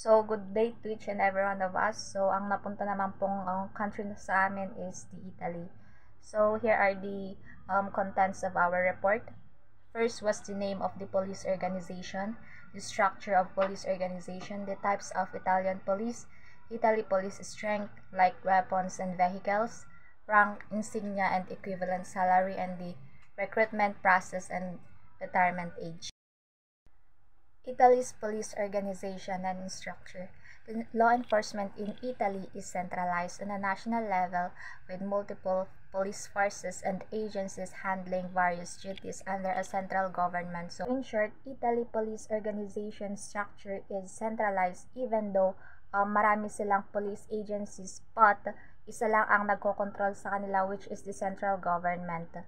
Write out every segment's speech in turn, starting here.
So, good day to each and every one of us. So, ang napunta naman pong country na sa amin is the Italy. So, here are the contents of our report. First was the name of the police organization, the structure of police organization, the types of Italian police, Italy police strength, like weapons and vehicles, rank, insignia, and equivalent salary, and the recruitment process and retirement age. Italy's police organization and structure. The law enforcement in Italy is centralized on a national level with multiple police forces and agencies handling various duties under a central government. So, in short, Italy police organization structure is centralized even though marami silang police agencies, but isa lang ang nagkokontrol sa kanila, which is the central government.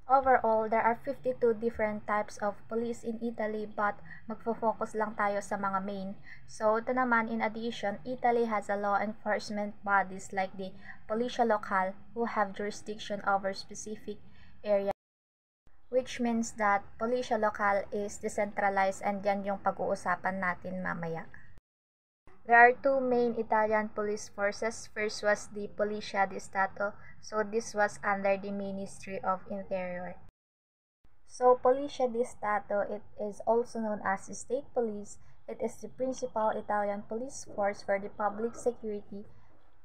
Overall, there are 52 different types of police in Italy, but magfo-focus lang tayo sa mga main. So, ito naman, in addition, Italy has a law enforcement bodies like the Policia Locale who have jurisdiction over specific area, which means that Policia Locale is decentralized, and yan yung pag-uusapan natin mamaya. There are two main Italian police forces. First was the Polizia di Stato, so this was under the Ministry of Interior. So Polizia di Stato, it is also known as the state police. It is the principal Italian police force for the public security,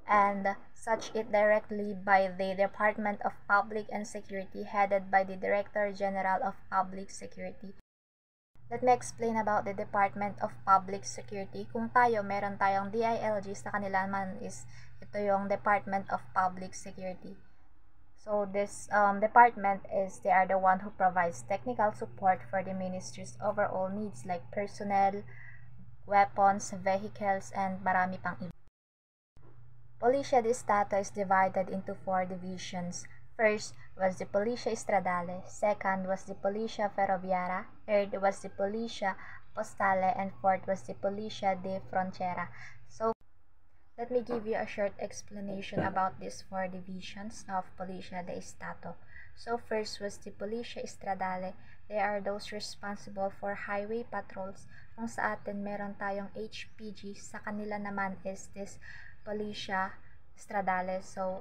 and such it directly by the Department of Public and Security headed by the Director General of Public Security. Let me explain about the Department of Public Security. Kung tayo, meron tayong DILG, sa kanila naman is ito yung Department of Public Security. So this department is, they are the one who provides technical support for the ministry's overall needs like personnel, weapons, vehicles, and marami pang iba. Polizia di Stato is divided into 4 divisions. First was the Polizia Stradale, second was the Polizia Ferroviaria, third was the Polizia Postale, and fourth was the Polizia di Frontiera. So, let me give you a short explanation about these 4 divisions of Polizia di Stato. So, first was the Polizia Stradale. They are those responsible for highway patrols. Kung sa atin meron tayong HPG, sa kanila naman is this Polizia Stradale. So,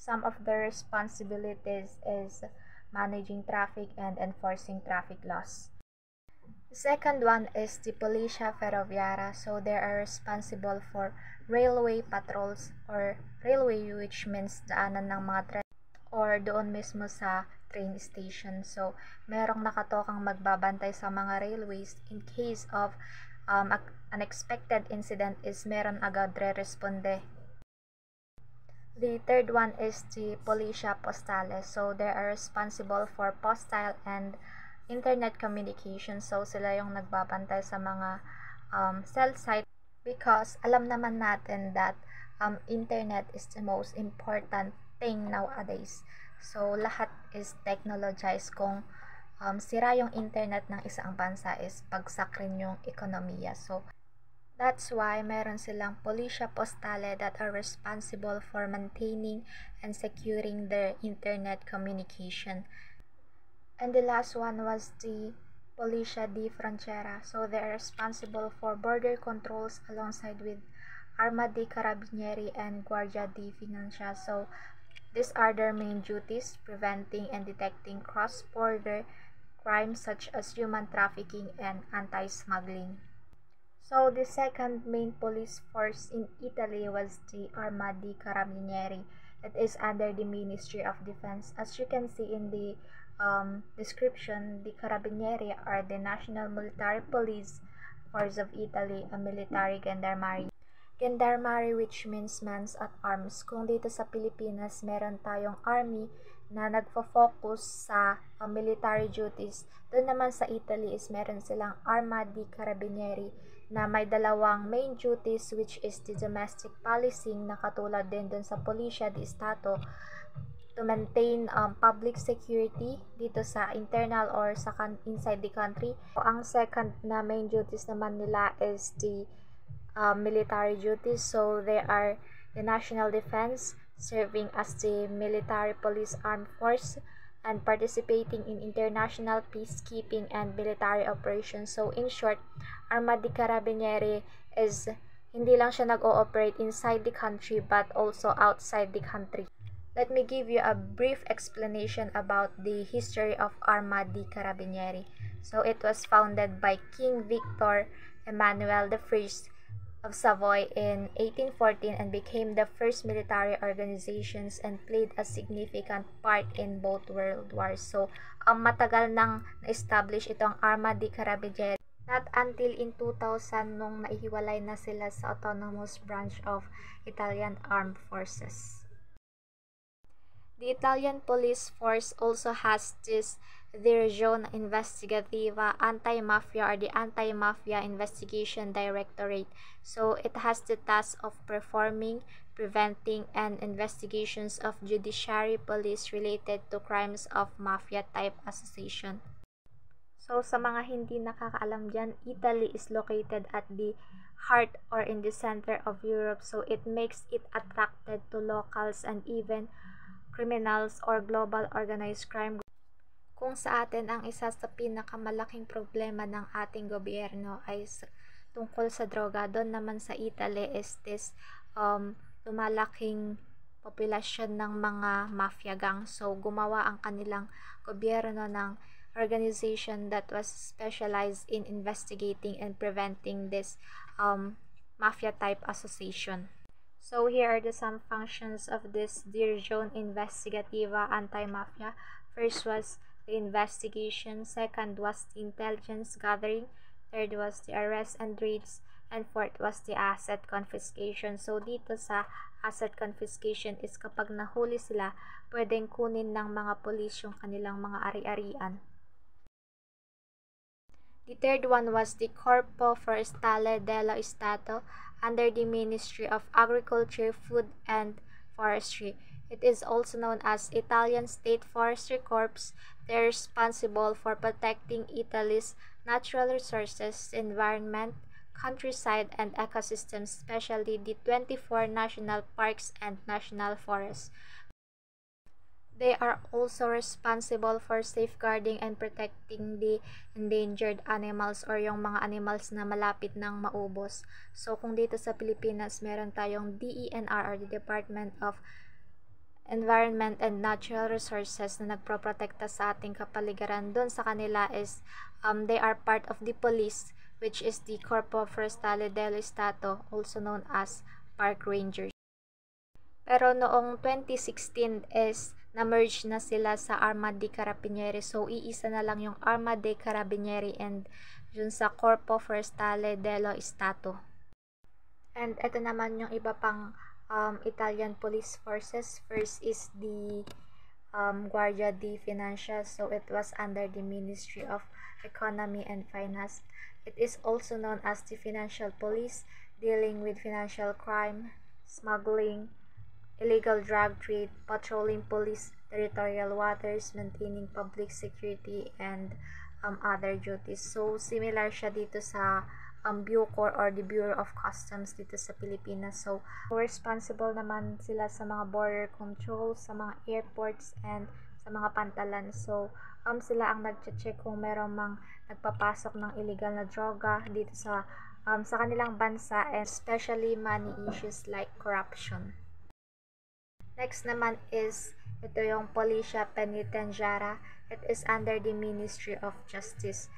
some of their responsibilities is managing traffic and enforcing traffic laws. The second one is the Polizia Ferroviaria. So they are responsible for railway patrols or railway, which means daanan ng mga tren or doon mismo sa train station. So merong nakatokang magbabantay sa mga railways in case of unexpected incident is meron agad re-responde. The third one is the Polizia Postale. So they are responsible for postal and internet communication. So sila yung nagbabantay sa mga cell site, because alam naman natin that internet is the most important thing nowadays. So lahat is technologized. Kung sira yung internet ng isang bansa is bagsak rin yung ekonomiya. So that's why meron silang Polizia Postale that are responsible for maintaining and securing their internet communication. And the last one was the Polizia di Frontiera. So they are responsible for border controls alongside with Arma dei Carabinieri and Guardia di Finanza. So these are their main duties: preventing and detecting cross-border crimes such as human trafficking and anti-smuggling. So the second main police force in Italy was the Arma dei Carabinieri. It is under the Ministry of Defense. As you can see in the description, the Carabinieri are the National Military Police Force of Italy, a military gendarmerie. Gendarmerie, which means men's at arms. Kung dito sa Pilipinas, meron tayong army na nagfo-focus sa military duties. Doon naman sa Italy is meron silang Arma dei Carabinieri na may dalawang main duties, which is the domestic policing na katulad din dun sa Polizia di Stato, to maintain public security dito sa internal or sa inside the country. Ang second na main duties naman nila is the military duties. So they are the national defense, serving as the military police armed force, and participating in international peacekeeping and military operations. So in short, Arma di Carabinieri is hindi lang siya nag-ooperate inside the country but also outside the country. Let me give you a brief explanation about the history of Arma di Carabinieri. So it was founded by King Victor Emmanuel I of Savoy in 1814 and became the first military organizations and played a significant part in both world wars. So, matagal nang na-establish itong Arma di Carabinieri. Not until in 2000 nung naihiwalay na sila sa autonomous branch of Italian Armed Forces. The Italian police force also has this Direzione Investigativa Anti-Mafia or the Anti-Mafia Investigation Directorate. So it has the task of performing, preventing, and investigations of judiciary police related to crimes of mafia-type association. So sa mga hindi nakakaalam dyan, Italy is located at the heart or in the center of Europe. So it makes it attracted to locals and even criminals or global organized crime. Kung sa atin ang isa sa pinakamalaking problema ng ating gobyerno ay tungkol sa droga, doon naman sa Italy is this lumalaking populasyon ng mga mafia gang. So gumawa ang kanilang gobyerno ng organization that was specialized in investigating and preventing this mafia type association. So here are the some functions of this Direzione Investigativa Anti-Mafia. First was the investigation, second was the intelligence gathering, third was the arrest and raids, and fourth was the asset confiscation. So dito sa asset confiscation is kapag nahuli sila, pwedeng kunin ng mga pulis yung kanilang mga ari-arian. The third one was the Corpo Forestale dello Stato under the Ministry of Agriculture, Food and Forestry. It is also known as Italian State Forestry Corps. They are responsible for protecting Italy's natural resources, environment, countryside, and ecosystems, especially the 24 national parks and national forests. They are also responsible for safeguarding and protecting the endangered animals or yung mga animals na malapit nang maubos. So kung dito sa Pilipinas, meron tayong DENR or the Department of Environment and Natural Resources na nagproprotekta sa ating kapaligiran. Doon sa kanila is they are part of the police, which is the Corpo Forestale dello Stato, also known as Park Rangers. Pero noong 2016 is na-merge na sila sa Arma di Carabinieri. So iisa na lang yung Arma di Carabinieri and dun sa Corpo Forestale dello Stato. And ito naman yung iba pang Italian police forces. First is the Guardia di Finanza. So it was under the Ministry of Economy and Finance. It is also known as the Financial Police, dealing with financial crime, smuggling, illegal drug trade, patrolling police territorial waters, maintaining public security, and other duties. So similar siya dito sa Bucor or the Bureau of Customs dito sa Pilipinas. So responsible naman sila sa mga border control, sa mga airports, and sa mga pantalan. So sila ang nag-check kung meron mang nagpapasok ng illegal na droga dito sa kanilang bansa, and especially money issues like corruption. Next naman is ito yung Policia Penitenziaria. It is under the Ministry of Justice.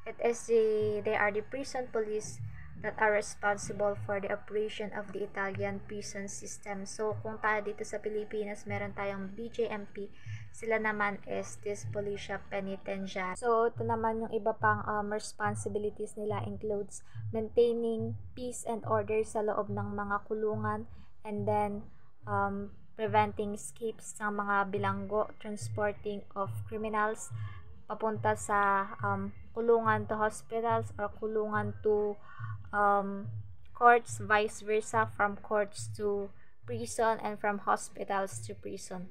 They are the prison police that are responsible for the operation of the Italian prison system. So kung tayo dito sa Pilipinas, meron tayong BJMP. Sila naman is this Policia Penitenziaria. So ito naman yung iba pang responsibilities nila includes maintaining peace and order sa loob ng mga kulungan, and then preventing escapes ng mga bilanggo, transporting of criminals papunta sa kulungan to hospitals or kulungan to courts, vice versa, from courts to prison and from hospitals to prison.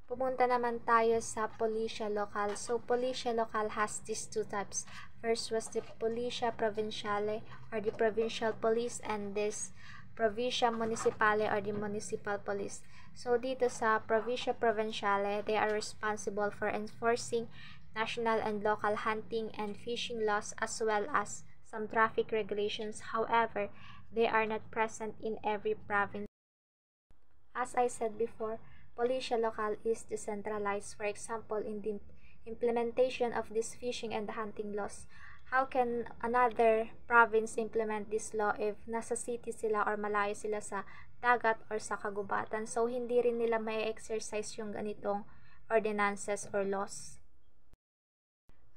Pumunta naman tayo sa Policia Local. So Policia Local has these two types. First was the Policia Provinciale or the provincial police, and this Provincia Municipale or the Municipal Police. So dito sa Provincia Provinciale, they are responsible for enforcing national and local hunting and fishing laws as well as some traffic regulations. However, they are not present in every province. As I said before, Policia Local is decentralized. For example, in the implementation of this fishing and hunting laws, how can another province implement this law if nasa city sila or malayo sila sa dagat or sa kagubatan? So, hindi rin nila may exercise yung ganitong ordinances or laws.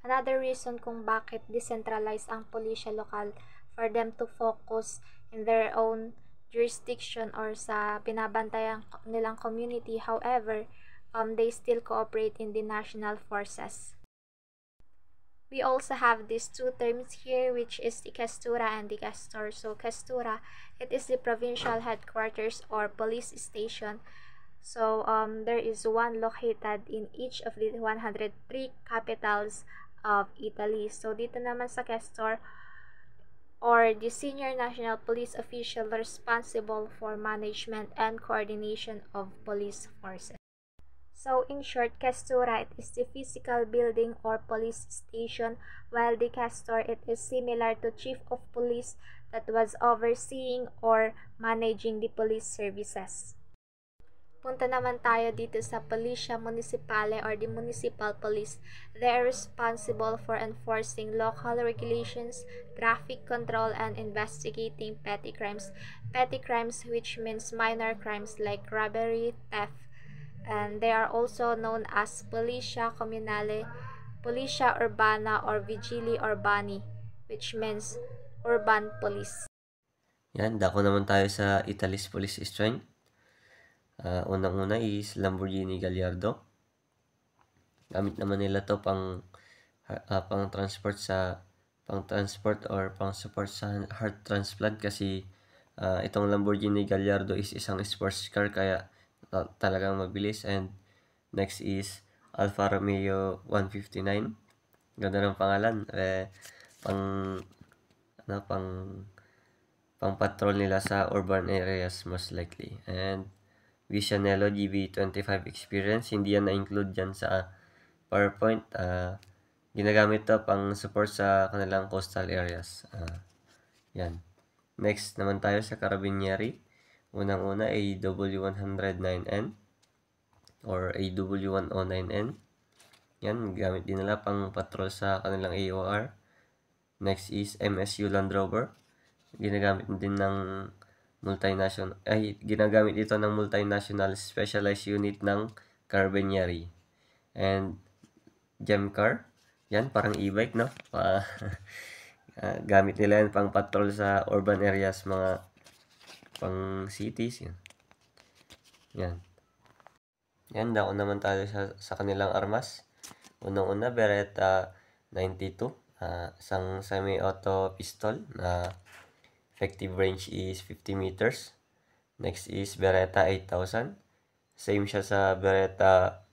Another reason kung bakit decentralized ang Policia Local for them to focus in their own jurisdiction or sa binabantayan nilang community. However, they still cooperate in the national forces. We also have these two terms here, which is the Questura and the Castor. So Questura, it is the provincial headquarters or police station. So there is one located in each of the 103 capitals of Italy. So dito naman sa Questor, or the senior national police official responsible for management and coordination of police forces. So in short, Questura, it is the physical building or police station, while the Castor, it is similar to chief of police that was overseeing or managing the police services. Punta naman tayo dito sa Policia Municipale or the Municipal Police. They are responsible for enforcing local regulations, traffic control, and investigating petty crimes. Petty crimes, which means minor crimes like robbery, theft, and they are also known as Policia Comunale, Policia Urbana, or Vigili Urbani, which means urban police. Yan, dako naman tayo sa Italy's police strength. Unang-una is Lamborghini Gallardo. Gamit naman nila to pang transport or pang support sa heart transplant kasi itong Lamborghini Gallardo is isang sports car kaya talagang mabilis. And next is Alfa Romeo 159. Ganda ng pangalan. Pang patrol nila sa urban areas most likely. And Visionello GB25 experience, hindi yan na-include dyan sa PowerPoint. Ginagamit to pang support sa kanilang coastal areas. Yan. Next naman tayo sa Carabinieri. Unang-una AW109N or AW109N. Yan, gamit din nila pang patrol sa kanilang AOR. Next is MSU Land Rover. Ginagamit din ng ginagamit ito ng multinational specialized unit ng Carabinieri. And Gemcar, yan parang e-bike, no? Gamit nila yan pang patrol sa urban areas, mga pang cities, yan. Yan, dako naman tayo sa kanilang armas. Unang-una, Beretta 92, isang semi-auto pistol na effective range is 50 meters. Next is Beretta 8000. Same siya sa Beretta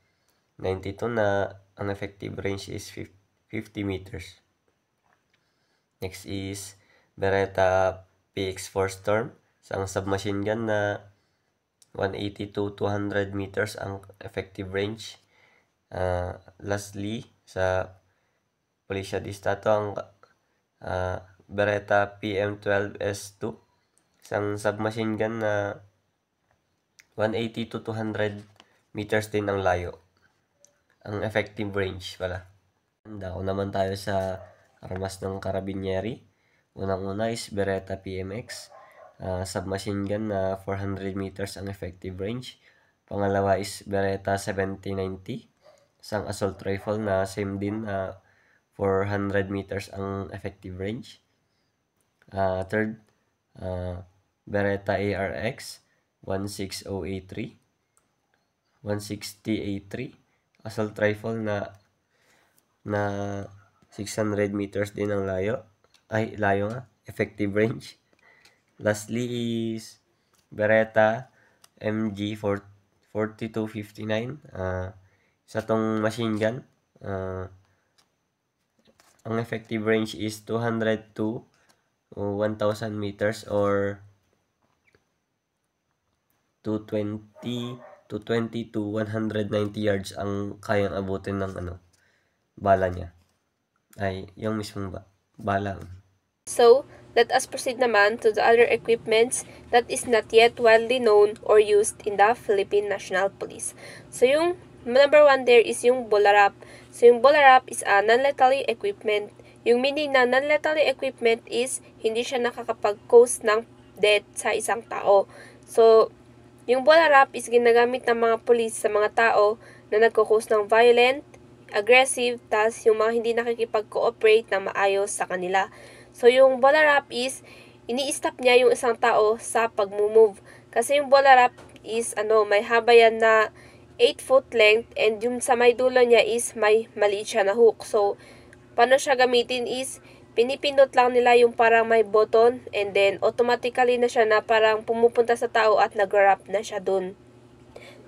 92 na ang effective range is 50 meters. Next is Beretta PX4 Storm. Isang submachine gun na 180 to 200 meters ang effective range. Lastly, sa Policia di Stato, ang Beretta PM12S2, isang submachine gun na 180 to 200 meters din ang layo. Ang effective range pala. Dako naman tayo sa armas ng Carabinieri. Unang-una is Beretta PMX, submachine gun na 400 meters ang effective range. Pangalawa is Beretta 7090, isang assault rifle na same din na 400 meters ang effective range. Third, Beretta ARX 160A3, 160A3, assault rifle na 600 meters din ang layo nga, effective range. Lastly is Beretta MG 4259, isa tong machine gun. Ang effective range is 200 to 1,000 meters or 20 to 190 yards ang kayang abutin ng bala niya. Ay, yung mismong bala. So, let us proceed naman to the other equipments that is not yet widely known or used in the Philippine National Police. So, yung number 1 there is yung Bolarap. So, yung Bolarap is a non-lethal equipment. Yung meaning na non-lethal equipment is hindi siya nakakapag-cause ng death sa isang tao. So, yung Bolarap is ginagamit ng mga pulis sa mga tao na nagkukos ng violent, aggressive, tas yung mga hindi nakikipag-cooperate na maayos sa kanila. So, yung Bolarap is, ini-stop niya yung isang tao sa pag-move. Kasi yung Bolarap is, may haba yan na 8 foot length and yung sa may dulo niya is may maliit siya na hook. So, paano siya gamitin is, pinipindot lang nila yung parang may button and then automatically na siya na parang pumupunta sa tao at nag-wrap na siya dun.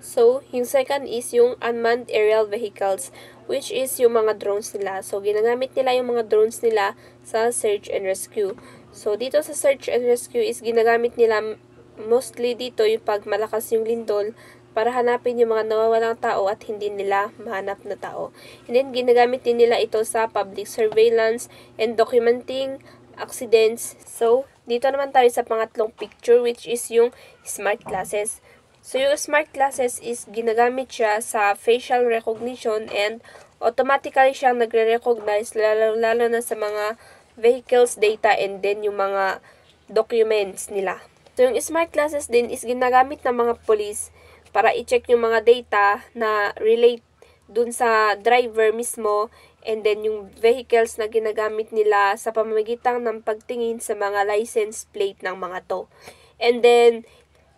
So, yung second is yung unmanned aerial vehicles, which is yung mga drones nila. So, ginagamit nila yung mga drones nila sa search and rescue. So, dito sa search and rescue is ginagamit nila mostly dito yung pag malakas yung lindol para hanapin yung mga nawawalang tao at hindi nila mahanap na tao. And then, ginagamit din nila ito sa public surveillance and documenting accidents. So, dito naman tayo sa pangatlong picture, which is yung smart glasses. So, yung smart glasses is ginagamit siya sa facial recognition and automatically siyang nagre-recognize lalo na sa mga vehicles data and then yung mga documents nila. So, yung smart glasses din is ginagamit ng mga police para i-check yung mga data na relate dun sa driver mismo and then yung vehicles na ginagamit nila sa pamamagitan ng pagtingin sa mga license plate ng mga to. And then,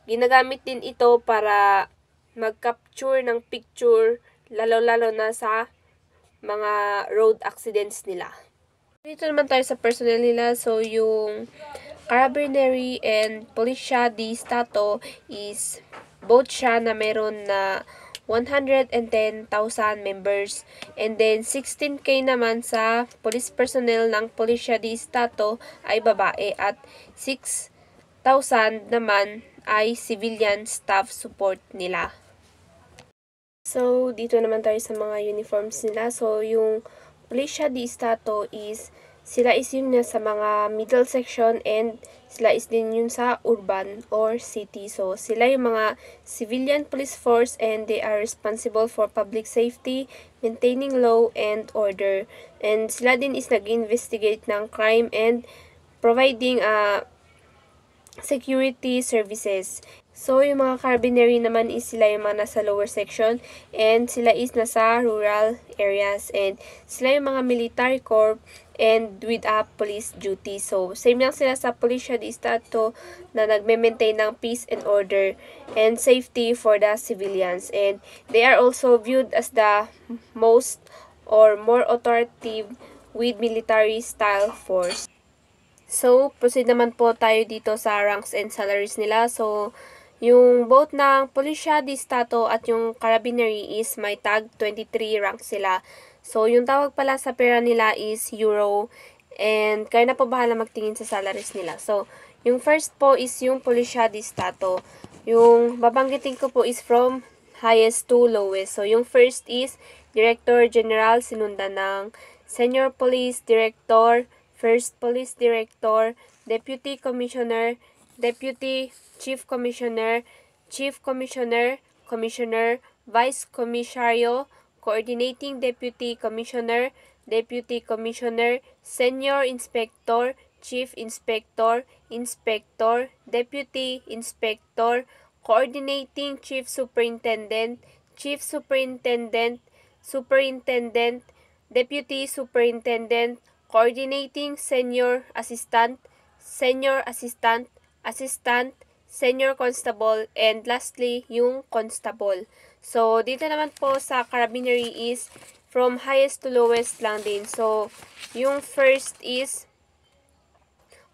ginagamit din ito para mag-capture ng picture lalo-lalo na sa mga road accidents nila. Dito naman tayo sa personnel nila. So, yung Carabinieri and Policia di Stato is both siya na meron na 110,000 members. And then, 16K naman sa police personnel ng Policia di Stato ay babae at 6,000 naman ay civilian staff support nila. So, dito naman tayo sa mga uniforms nila. So, yung Policia di Stato is, sila is yun na sa mga middle section and sila is din yun sa urban or city. So, sila yung mga civilian police force and they are responsible for public safety, maintaining law and order. And sila din is nag-investigate ng crime and providing security services. So, yung mga Carabinieri naman is sila yung mga nasa lower section and sila is nasa rural areas and sila yung mga military corps and with a police duty. So, same lang sila sa Policia di Stato na nagme-maintain ng peace and order and safety for the civilians. And they are also viewed as the most or more authoritative with military style force. So, proceed naman po tayo dito sa ranks and salaries nila. So, yung both ng Policia di Stato at yung Carabinieri is may tag 23 ranks sila. So, yung tawag pala sa pera nila is euro and kayo na po bahala magtingin sa salaries nila. So, yung first po is yung Policia di Stato. Yung babanggitin ko po is from highest to lowest. So, yung first is Director General, sinundan ng Senior Police Director, First Police Director, Deputy Commissioner, Deputy Chief Commissioner, Chief Commissioner, Commissioner, Vice Commissario, Coordinating Deputy Commissioner, Deputy Commissioner, Senior Inspector, Chief Inspector, Inspector, Deputy Inspector, Coordinating Chief Superintendent, Chief Superintendent, Superintendent, Deputy Superintendent, Coordinating Senior Assistant, Senior Assistant, Assistant, Senior Constable, and lastly, yung Constable. So, dito naman po sa Carabinieri is from highest to lowest lang din. So, yung first is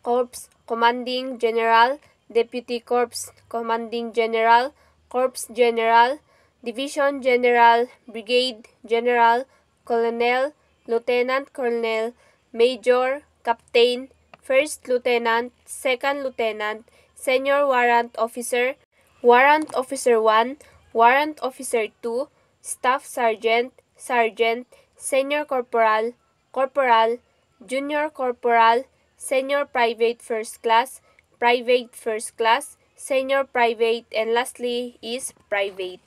Corps Commanding General, Deputy Corps Commanding General, Corps General, Division General, Brigade General, Colonel, Lieutenant Colonel, Major, Captain, First Lieutenant, Second Lieutenant, Senior Warrant Officer, Warrant Officer 1, Warrant Officer 2, Staff Sergeant, Sergeant, Senior Corporal, Corporal, Junior Corporal, Senior Private First Class, Private First Class, Senior Private, and lastly is Private.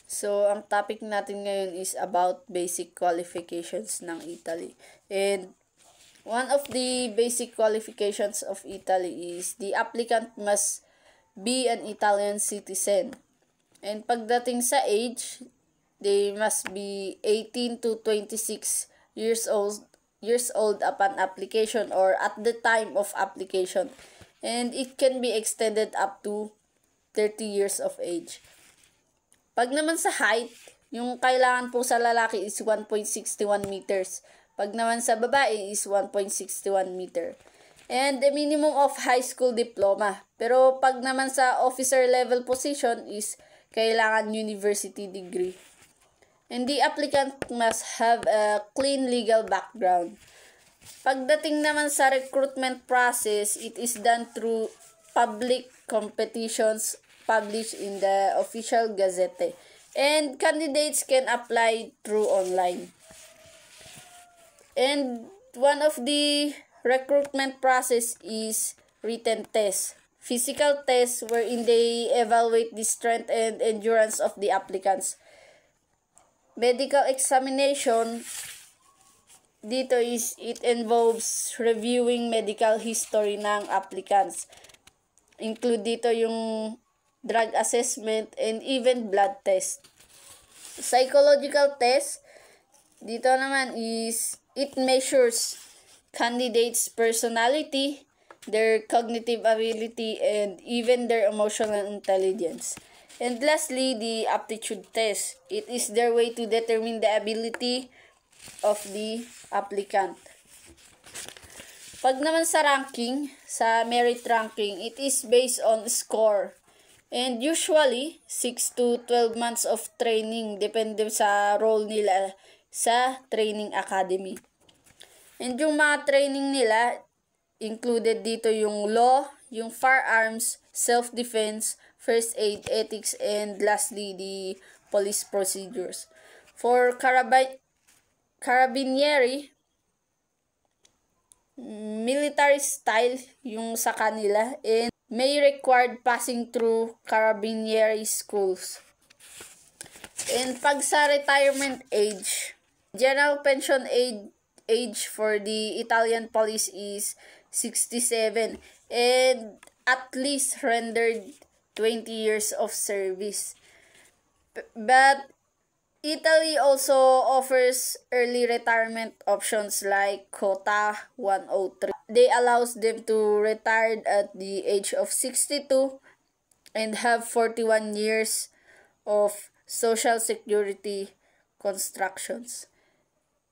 So, ang topic natin ngayon is about basic qualifications ng Italy. And one of the basic qualifications of Italy is the applicant must be an Italian citizen. And pagdating sa age, they must be 18 to 26 years old upon application or at the time of application. And it can be extended up to 30 years of age. Pag naman sa height, yung kailangan po sa lalaki is 1.61 meters. Pag naman sa babae is 1.61 meter. And the minimum of high school diploma. Pero pag naman sa officer level position is kailangan university degree. And the applicant must have a clean legal background. Pagdating naman sa recruitment process, it is done through public competitions published in the official gazette. And candidates can apply through online. And one of the recruitment process is written test. Physical tests wherein they evaluate the strength and endurance of the applicants. Medical examination, dito is it involves reviewing medical history ng applicants. Include dito yung drug assessment and even blood test. Psychological test, dito naman is it measures candidates' personality, their cognitive ability, and even their emotional intelligence. And lastly, the aptitude test. It is their way to determine the ability of the applicant. Pag naman sa ranking, sa merit ranking, it is based on score. And usually, 6 to 12 months of training depende sa role nila sa training academy. And yung mga training nila, included dito yung law, yung firearms, self-defense, first aid, ethics, and lastly, the police procedures. For carabinieri, military style yung sa kanila and may required passing through carabinieri schools. And pag sa retirement age, general pension age for the Italian police is 67 and at least rendered 20 years of service. But Italy also offers early retirement options like Quota 103. They allows them to retire at the age of 62 and have 41 years of social security constructions.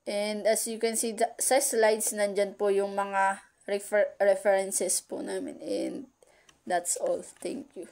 And as you can see sa slides, nandyan po yung mga references po namin. And that's all. Thank you.